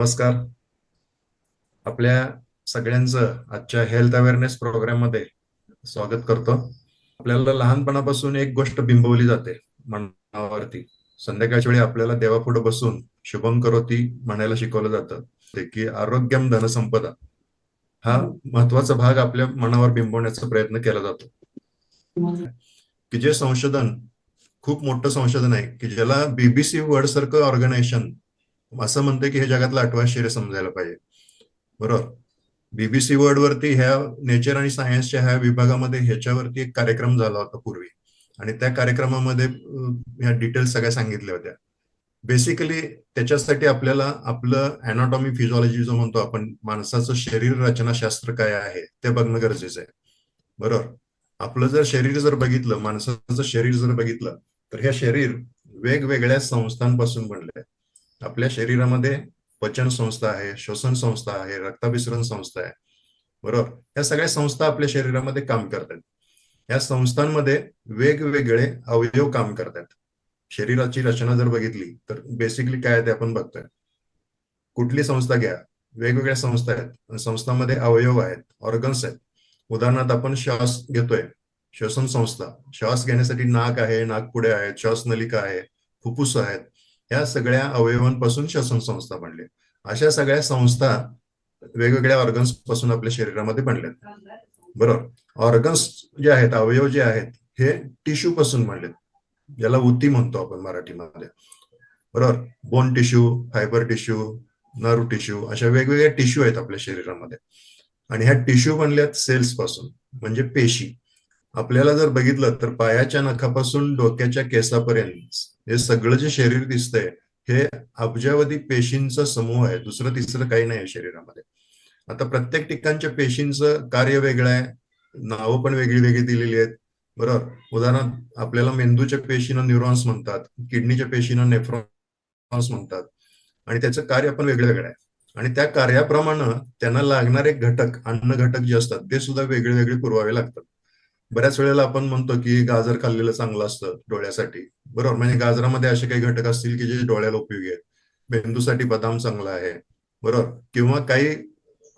नमस्कार. आपल्या सगळ्यांचं आजच्या हेल्थ अवेअरनेस प्रोग्राम मध्ये स्वागत करतो. आपल्याला लहानपणापासून एक गोष्ट बिंबवली जाते मनावरती. संध्याकाळच्या वेळी आपल्याला देवापुढे बसून शुभम करोती म्हणायला शिकवलं जातं ते की आरोग्यम धनसंपदा हा महत्वाचा भाग आपल्या मनावर बिंबवण्याचा प्रयत्न केला जातो. की जे संशोधन खूप मोठं संशोधन आहे की ज्याला बीबीसी वर्ल्ड सारखं ऑर्गनायझेशन असं म्हणते की हे जगातलं 8वं आश्चर्य समजायला पाहिजे. बरोबर. बीबीसी वर्ल्ड वरती ह्या नेचर आणि सायन्सच्या ह्या विभागामध्ये ह्याच्यावरती एक कार्यक्रम झाला होता पूर्वी, आणि त्या कार्यक्रमामध्ये ह्या डिटेल्स सगळ्या सांगितल्या होत्या. बेसिकली त्याच्यासाठी आपल्याला आपलं अॅनाटॉमी फिजिओलॉजी जो म्हणतो आपण, माणसाचं शरीर रचनाशास्त्र काय आहे ते बघणं गरजेचं आहे. बरोबर. आपलं जर शरीर जर बघितलं, माणसाचं शरीर जर बघितलं, तर हे शरीर वेगवेगळ्या संस्थांपासून बनले आहे. आपल्या शरीरामध्ये पचन संस्था आहे, श्वसन संस्था आहे, रक्ताभिसरण संस्था आहे. बरोबर. या सगळ्या संस्था आपल्या शरीरामध्ये काम करतात. या संस्थांमध्ये वेगवेगळे अवयव काम करतात. शरीराची रचना जर बघितली तर बेसिकली काय आहे ते आपण बघतोय. कुठली संस्था घ्या, वेगवेगळ्या संस्था आहेत, संस्थांमध्ये अवयव आहेत, ऑर्गन्स आहेत. उदाहरणार्थ आपण श्वास घेतोय, श्वसन संस्था, श्वास घेण्यासाठी नाक आहे, नाकपुडे आहेत, श्वासनलिका आहे, फुफ्फुस आहेत. या सगळ्या अवयवांपासून श्वसन संस्था बनली. अशा सगळ्या संस्था वेगवेगळ्या ऑर्गन्स पासून आपल्या शरीरामध्ये बनल्यात. बरोबर. ऑर्गन्स जे आहेत, अवयव जे आहेत, हे टिश्यू पासून बनलेत, ज्याला उती म्हणतो आपण मराठीमध्ये. बरोबर. Bone tissue, fibre tissue, nerve tissue, अशा वेगवेगळ्या टिश्यू आहेत आपल्या शरीरामध्ये. आणि ह्या टिश्यू बनल्यात सेल्स पासून, म्हणजे पेशी. आपल्याला जर बघितलं तर पायाच्या नखापासून डोक्याच्या केसापर्यंत हे सगळं जे शरीर दिसतंय हे अब्जावधी पेशींचा समूह आहे. दुसरं तिसरं काही नाही शरीरामध्ये. आता प्रत्येक ठिकाणच्या पेशींचं कार्य वेगळं आहे, नावं पण वेगळी वेगळी दिलेली आहेत. बरोबर. उदाहरणार्थ आपल्याला मेंदूच्या पेशींना न्यूरॉन्स म्हणतात, किडनीच्या पेशींना नेफ्रॉन्स म्हणतात, आणि त्याचं कार्य पण वेगळं वेगळं आहे. आणि त्या कार्याप्रमाणे त्यांना लागणारे घटक, अन्न घटक जे असतात ते सुद्धा वेगळे वेगळे पुरवावे लागतात. बऱ्याच वेळेला आपण म्हणतो की गाजर खाल्लेलं चांगलं असतं डोळ्यासाठी. बरोबर. म्हणजे गाजरामध्ये असे काही घटक असतील की जे डोळ्याला उपयोगी आहेत. मेंदूसाठी बदाम चांगला आहे. बरोबर. किंवा काही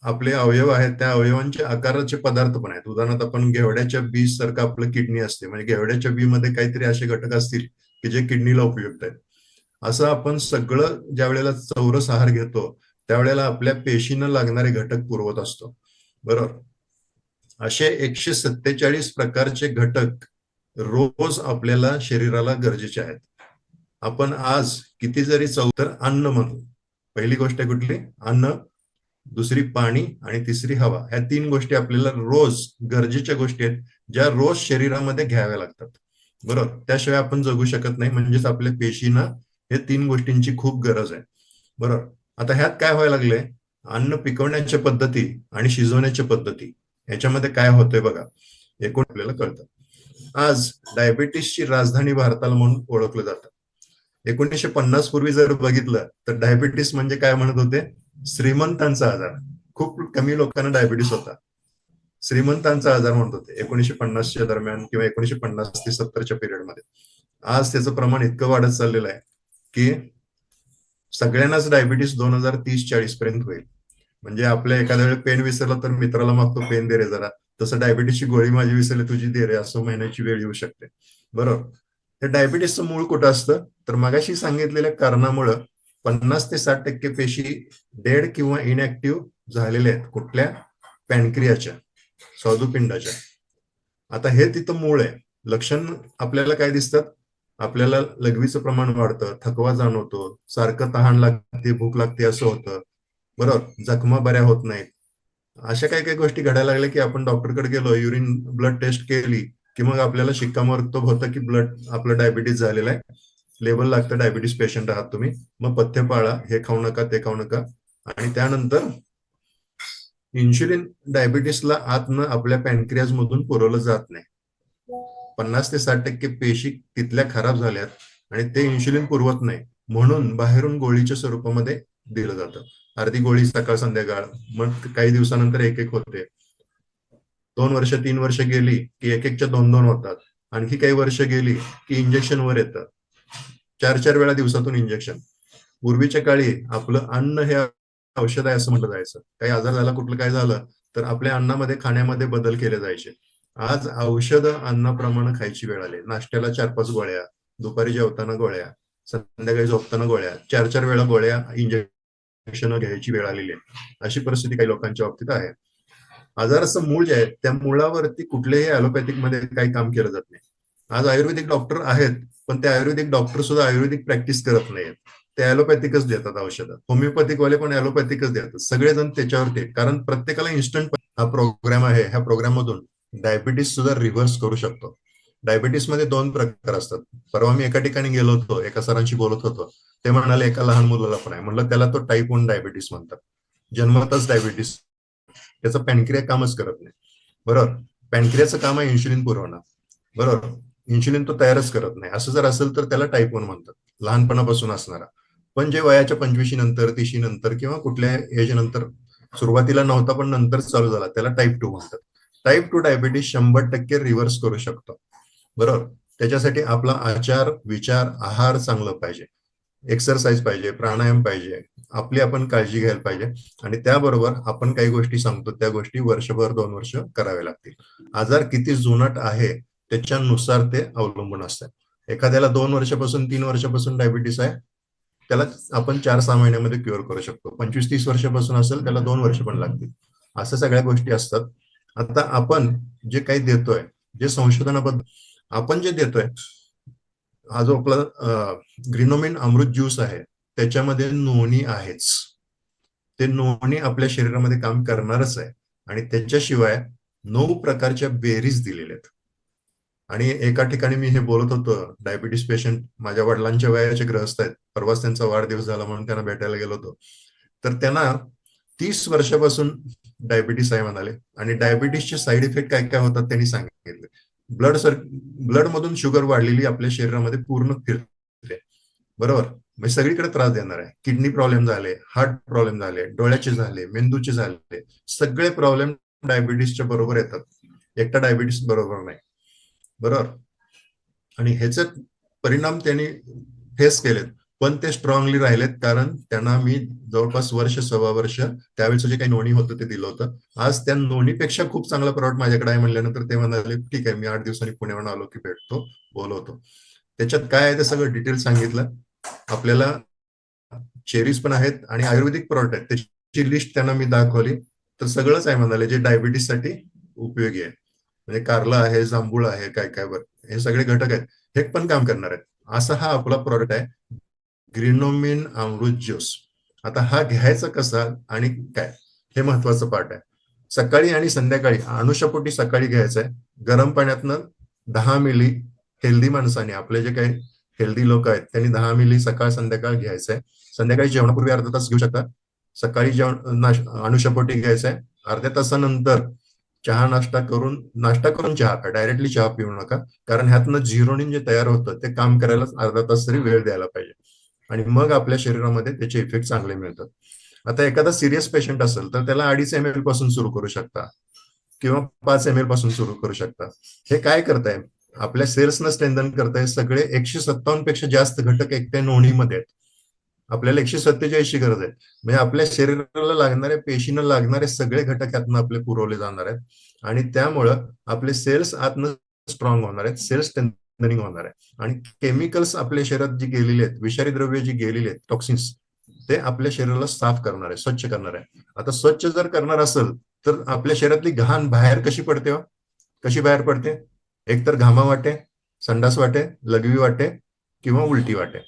आपले अवयव आहेत, त्या अवयवांचे आकाराचे पदार्थ पण आहेत. उदाहरणार्थ आपण घेवड्याच्या बी सारखं आपलं किडनी असते, म्हणजे घेवड्याच्या बी मध्ये काहीतरी असे घटक असतील की जे किडनीला उपयुक्त आहेत. असं आपण सगळं ज्या वेळेला चौरस आहार घेतो त्यावेळेला आपल्या पेशींना लागणारे घटक पुरवत असतो. बरोबर. असे 147 प्रकारचे घटक रोज आपल्याला शरीराला गरजेचे आहेत. आपण आज किती जरी तर अन्न म्हणू. पहिली गोष्ट आहे कुठली? अन्न, दुसरी पाणी, आणि तिसरी हवा. ह्या 3 गोष्टी आपल्याला रोज गरजेच्या गोष्टी आहेत, ज्या रोज शरीरामध्ये घ्याव्या लागतात. बरोबर. त्याशिवाय आपण जगू शकत नाही. म्हणजेच आपल्या पेशींना हे 3 गोष्टींची खूप गरज आहे. बरोबर. आता ह्यात काय व्हायला लागले, अन्न पिकवण्याच्या पद्धती आणि शिजवण्याच्या पद्धती ह्याच्यामध्ये काय होतंय बघा, एकूण आपल्याला कळतं. आज डायबिटीसची राजधानी भारताला म्हणून ओळखलं जातं. 1950 पूर्वी जर बघितलं तर डायबिटीस म्हणजे काय म्हणत होते? श्रीमंतांचा आजार. खूप कमी लोकांना डायबिटीस होता. श्रीमंतांचा आजार म्हणत होते 1950च्या दरम्यान, किंवा 1950 ते 70च्या पिरियडमध्ये. आज त्याचं प्रमाण इतकं वाढत चाललेलं आहे की सगळ्यांनाच डायबिटीस 2030-40 पर्यंत होईल. म्हणजे आपल्या एखाद्या वेळी पेन विसरला तर मित्राला मागतो, पेन दे रे जरा. तसं डायबिटीसची गोळी माझी विसरली, तुझी दे रे, असं महिन्याची वेळ येऊ शकते. बरोबर. हे डायबिटीसचं मूळ कुठं असतं, तर मगाशी सांगितलेल्या कारणामुळं 50 ते 60% पेशी डेड किंवा इनऍक्टिव्ह झालेल्या आहेत. कुठल्या? पॅनक्रियाच्या, स्वादुपिंडाच्या. आता हे तिथं मूळ आहे. लक्षण आपल्याला काय दिसतात? आपल्याला लघवीचं प्रमाण वाढतं, थकवा जाणवतो, सारखं तहान लागते, भूक लागते, असं होतं. बरोबर. जखमा बऱ्या होत नाहीत. अशा काही काही गोष्टी घडायला लागल्या की आपण डॉक्टरकडे गेलो, युरिन ब्लड टेस्ट केली की मग आपल्याला शिक्कामोर्तब होतं की ब्लड आपलं डायबिटीस झालेलं आहे, लेबल लागतं, डायबिटीस पेशंट आहात तुम्ही, मग पथ्य पाळा, हे खाऊ नका, ते खाऊ नका. आणि त्यानंतर इन्शुलिन डायबिटीसला आतनं आपल्या पॅनक्रियाज मधून पुरवलं जात नाही. 50 ते 60% पेशी तिथल्या खराब झाल्यात आणि ते इन्शुलिन पुरवत नाही, म्हणून बाहेरून गोळीच्या स्वरूपामध्ये दिलं जातं. अर्धी गोळी सकाळ संध्याकाळ, मग काही दिवसानंतर एक एक होते. 2 वर्ष 3 वर्ष गेली की एक एकच्या 2-2 होतात. आणखी काही वर्ष गेली की इंजेक्शन वर येतं. 4-4 वेळा दिवसातून इंजेक्शन. पूर्वीच्या काळी आपलं अन्न हे औषध आहे असं म्हटलं जायचं. काही आजार झाला, कुठलं काय झालं तर आपल्या अन्नामध्ये खाण्यामध्ये बदल केले जायचे. आज औषधं अन्नाप्रमाणे खायची वेळ आली. नाश्त्याला 4-5 गोळ्या, दुपारी जेवताना गोळ्या, संध्याकाळी झोपताना गोळ्या, 4-4 वेळा गोळ्या इंजेक्शन घ्यायची वेळ आलेली आहे. अशी परिस्थिती काही लोकांच्या बाबतीत आहे. आजाराचं मूळ जे आहे त्या मुळावरती कुठल्याही ॲलोपॅथिक मध्ये काही काम केलं जात नाही. आज आयुर्वेदिक डॉक्टर आहेत, पण ते आयुर्वेदिक डॉक्टर सुद्धा आयुर्वेदिक प्रॅक्टिस करत नाहीत. ते ॲलोपॅथिकच देतात औषधं. होमिओपॅथिक वाले पण ॲलोपॅथिकच देतात. सगळेजण त्याच्यावरती, कारण प्रत्येकाला इन्स्टंट हा प्रोग्राम आहे. ह्या प्रोग्राम मधून डायबिटीस सुद्धा रिव्हर्स करू शकतो. डायबिटीस मध्ये 2 प्रकार असतात. परवा मी एका ठिकाणी गेलो होतो, एका सरांशी बोलत होतो. ते म्हणाले एका लहान मुलाला पण आहे. म्हणलं त्याला तो टाईप 1 डायबिटीस म्हणतात. जन्मताच डायबिटीस, त्याचं पॅनक्रिया कामच करत नाही. बरोबर. पॅनक्रियाचं काम आहे इन्शुलिन पुरवणं. बरोबर. इन्शुलिन तो तयारच करत नाही. असं जर असेल तर त्याला टाईप 1 म्हणतात, लहानपणापासून असणारा. पण जे वयाच्या 25 नंतर, 30 नंतर किंवा कुठल्या एज नंतर, सुरुवातीला नव्हता पण नंतर चालू झाला, त्याला टाईप 2 म्हणतात. टाईप 2 डायबिटीस 100% रिव्हर्स करू शकतो. बरोबर. त्याच्यासाठी आपला आचार, विचार, आहार चांगलं पाहिजे, एक्सरसाइज पाहिजे, प्राणायाम पाहिजे, आपली आपण काळजी घ्यायला पाहिजे. आणि त्याबरोबर आपण काही गोष्टी सांगतो त्या गोष्टी वर्षभर 2 वर्ष कराव्या लागतील. आजार किती जुनाट आहे त्याच्यानुसार ते अवलंबून असतात. एखाद्याला 2 वर्षापासून, 3 वर्षापासून डायबिटीस आहे, त्याला आपण 4-6 महिन्यामध्ये क्युअर करू शकतो. 25-30 वर्षापासून असेल त्याला 2 वर्ष पण लागतील. असं सगळ्या गोष्टी असतात. आता आपण जे काही देतोय, जे संशोधनाबद्दल आपण जे देतोय, हा जो आपला ग्रिनोमिन अमृत ज्यूस आहे त्याच्यामध्ये नोणी आहेच. ते नोणी आपल्या शरीरामध्ये काम करणारच आहे. आणि त्याच्याशिवाय 9 प्रकारच्या बेरीज दिलेल्या आहेत. आणि एका ठिकाणी मी हे बोलत होतो, डायबिटीस पेशंट माझ्या वडिलांच्या वयाचे ग्रहस्थ आहेत. परवाच त्यांचा वाढदिवस झाला म्हणून त्यांना भेटायला गेलो होतो. तर त्यांना 30 वर्षापासून डायबिटीस आहे म्हणाले. आणि डायबिटीसचे साईड इफेक्ट काय काय होतात त्यांनी सांगितले. ब्लड मधून शुगर वाढलेली आपल्या शरीरामध्ये पूर्ण फिरते. बरोबर. म्हणजे सगळीकडे त्रास देणार आहे. किडनी प्रॉब्लेम झाले, हार्ट प्रॉब्लेम झाले, डोळ्याचे झाले, मेंदूचे झाले, सगळे प्रॉब्लेम डायबिटीसच्या बरोबर येतात. एकटा डायबिटीस बरोबर नाही. बरोबर. आणि ह्याचे परिणाम त्यांनी फेस केलेत, पण ते स्ट्रॉंगली राहिलेत, कारण त्यांना मी जवळपास वर्ष, सव्वा वर्ष त्यावेळेस जे काही नोणी होतं ते दिलं होतं. आज त्या नोणीपेक्षा खूप चांगला प्रॉडक्ट माझ्याकडे आहे म्हणल्यानंतर ते म्हणाले ठीक आहे, मी 8 दिवसांनी पुण्याहून आलो की भेटतो, बोलवतो. त्याच्यात काय आहे ते सगळं डिटेल सांगितलं. आपल्याला चेरीज पण आहेत आणि आयुर्वेदिक प्रॉडक्ट आहेत, त्याची लिस्ट त्यांना मी दाखवली. तर सगळंच आहे म्हणाले जे डायबिटीस साठी उपयोगी आहे. म्हणजे कारला आहे, जांभूळ आहे, काय काय बर, हे सगळे घटक आहेत, हे पण काम करणार आहेत. असा हा आपला प्रॉडक्ट आहे, ग्रिनोमिन अमृत ज्यूस. आता हा घ्यायचा कसा आणि काय, हे महत्वाचं पार्ट आहे. सकाळी आणि संध्याकाळी अनुषापोटी सकाळी घ्यायचं आहे. गरम पाण्यातनं 10 मिली, हेल्दी माणसाने, आपले जे काही हेल्दी लोक आहेत त्यांनी 10 मिली सकाळ संध्याकाळ घ्यायचं आहे. संध्याकाळी जेवणापूर्वी अर्धा तास घेऊ शकता. सकाळी जेवण अनुषापोटी घ्यायचं आहे. अर्ध्या तासानंतर चहा नाश्ता करून चहा प्या. डायरेक्टली चहा पिऊ नका, कारण ह्यातनं झिरोनिन जे तयार होतं ते काम करायला अर्धा तास तरी वेळ द्यायला पाहिजे. आणि मग आपल्या शरीरामध्ये त्याचे इफेक्ट चांगले मिळतात. आता एखादा सिरियस पेशंट असेल तर त्याला 2.5 ml पासून सुरू करू शकता किंवा 5 ml पासून सुरू करू शकता. हे काय करताय, आपल्या सेल्सनं स्ट्रेंथन करताय. सगळे 157 पेक्षा जास्त घटक एकट्या नोणीमध्ये आहेत. आपल्याला 147ची गरज आहे. म्हणजे आपल्या शरीराला लागणाऱ्या, पेशींना लागणारे सगळे घटक यातनं आपले पुरवले जाणार आहेत. आणि त्यामुळं आपले सेल्स आतनं स्ट्रॉंग होणार आहेत, सेल्स स्ट्रेंथनिंग होणार आहे. आणि केमिकल्स आपल्या शरीरात जी गेलेली आहेत, विषारी द्रव्य जी गेलेली आहेत, टॉक्सिन्स, ते आपल्या शरीराला साफ करणार आहे, स्वच्छ करणार आहे. आता स्वच्छ जर करणार असेल तर आपल्या शरीरातली घाण बाहेर कशी पडते, कशी बाहेर पडते, एकतर घामा वाटे, संडास वाटे, लघवी वाटे किंवा उलटी वाटे.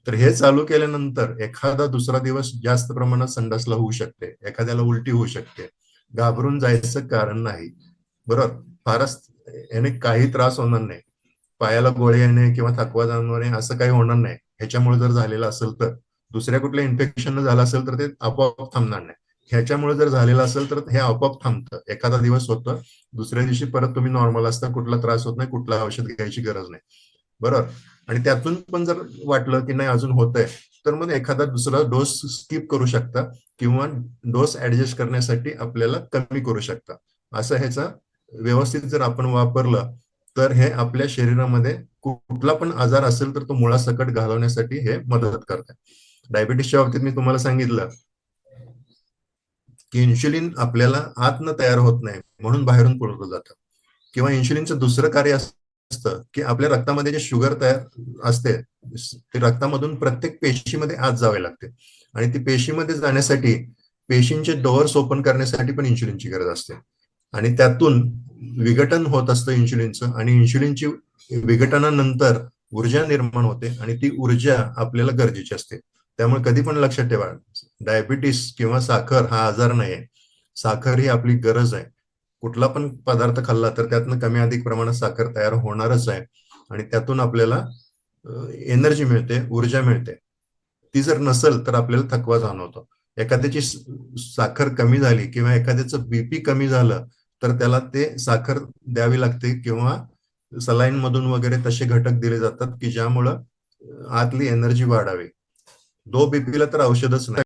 तर हे चालू केल्यानंतर एखादा दुसरा दिवस जास्त प्रमाणात संडासला होऊ शकते, एखाद्याला उलटी होऊ शकते. घाबरून जायचं कारण नाही. बरोबर. फारच याने काही त्रास होणार नाही. पायाला गोळे येणे किंवा थकवा जाणवणे असं काही होणार नाही. ह्याच्यामुळे जर झालेलं असेल तर, दुसऱ्या कुठल्या इन्फेक्शन झालं असेल तर ते आपोआप थांबणार नाही. ह्याच्यामुळे जर झालेलं असेल तर हे आपोआप थांबतं. एखादा दिवस होतं, दुसऱ्या दिवशी परत तुम्ही नॉर्मल असता, कुठला त्रास होत नाही, कुठला औषध घ्यायची गरज नाही. बरोबर. आणि त्यातून पण जर वाटलं की नाही अजून होतंय, तर मग एखादा दुसरा डोस स्किप करू शकता किंवा डोस ऍडजस्ट करण्यासाठी आपल्याला कमी करू शकता. असं ह्याचा व्यवस्थित जर आपण वापरलं तर हे आपल्या शरीरामध्ये कुठला पण आजार असेल तर तो मुळासकट घालवण्यासाठी हे मदत करते. डायबिटीसच्या बाबतीत मी तुम्हाला सांगितलं की इन्शुलिन आपल्याला आतनं तयार होत नाही म्हणून बाहेरून पुरवलं जातं. किंवा इन्शुलिनचं दुसरं कार्य असतं की आपल्या रक्तामध्ये जे शुगर तयार असते ते रक्तामधून प्रत्येक पेशीमध्ये आत जावे लागते, आणि ती पेशीमध्ये जाण्यासाठी पेशींचे डोअर्स ओपन करण्यासाठी पण इन्शुलिनची गरज असते. आणि त्यातून विघटन होत असतं इन्शुलिनचं, आणि इन्शुलिनची विघटनानंतर ऊर्जा निर्माण होते, आणि ती ऊर्जा आपल्याला गरजेची असते. त्यामुळे कधी पण लक्षात ठेवा, डायबिटीस किंवा साखर हा आजार नाही आहे. साखर ही आपली गरज आहे. कुठला पण पदार्थ खाल्ला तर त्यातनं कमी अधिक प्रमाणात साखर तयार होणारच आहे, आणि त्यातून आपल्याला एनर्जी मिळते, ऊर्जा मिळते. ती जर नसेल तर आपल्याला थकवा जाणवतो. एखाद्याची साखर कमी झाली किंवा एखाद्याचं बीपी कमी झालं तर त्याला ते साखर द्यावी लागते, किंवा सलाईन मधून वगैरे तसे घटक दिले जातात की ज्यामुळं आतली एनर्जी वाढावी. लो बीपीला तर औषधच नाही.